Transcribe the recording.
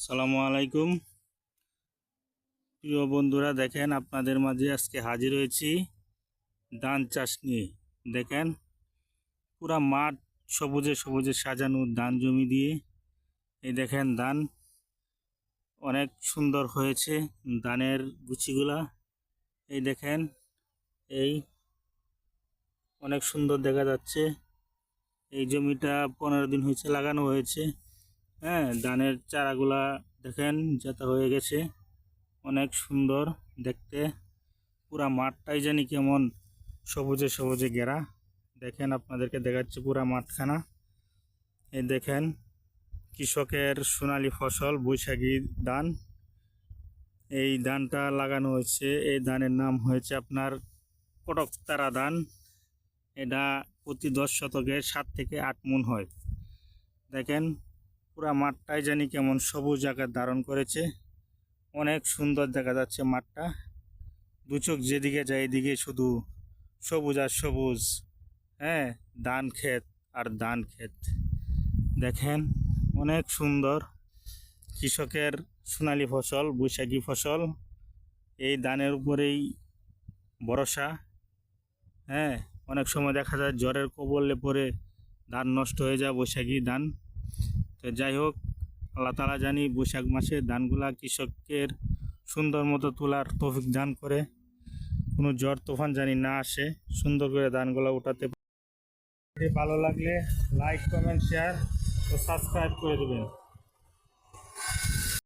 আসসালামু আলাইকুম প্রিয় বন্ধুরা, দেখেন আপনাদের মাঝে আজকে হাজির হয়েছি ধান চাষ নিয়ে। দেখেন পুরা মাঠ সবুজে সবুজে সাজানো ধান জমি দিয়ে। এই দেখেন ধান অনেক সুন্দর হয়েছে, ধানের গুছিগুলা এই দেখেন, এই অনেক সুন্দর দেখা যাচ্ছে। এই জমিটা 15 দিন হয়েছে লাগানো হয়েছে। হ্যাঁ, ধানের চারাগুলা দেখেন যাতে হয়ে গেছে, অনেক সুন্দর দেখতে। পুরা মাঠটাই জানি কেমন সবুজে সবুজে ঘেরা। দেখেন আপনাদেরকে দেখাচ্ছি পুরা মাঠখানা। এই দেখেন কৃষকের সোনালী ফসল বৈশাখী ধান। এই ধানটা লাগানো হয়েছে, এই ধানের নাম হয়েছে আপনার কটকতারা ধান। এটা প্রতি 10 শতকে 7 থেকে 8 মণ হয়। দেখেন পুরা মাঠটাই জানি কেমন সবুজ আকার ধারণ করেছে, অনেক সুন্দর দেখা যাচ্ছে মাঠটা। দু চোখ যেদিকে যায় এদিকে শুধু সবুজ আর সবুজ। হ্যাঁ, ধান ক্ষেত আর ধান ক্ষেত। দেখেন অনেক সুন্দর কৃষকের সোনালী ফসল বৈশাখী ফসল। এই ধানের উপরেই ভরসা। হ্যাঁ, অনেক সময় দেখা যায় জ্বরের কবলে পড়ে ধান নষ্ট হয়ে যায়, বৈশাখী ধান। তো যাই হোক, আল্লাহ তাআলা জানি বৈশাখ মাসে ধানগুলা কৃষকের সুন্দর মতো তোলার তৌফিক দান করে, কোনো ঝড় তুফান জানি না আসে, সুন্দর করে ধানগুলা উঠাতে। ভালো লাগলে লাইক, কমেন্ট, শেয়ার ও সাবস্ক্রাইব করে দেবেন।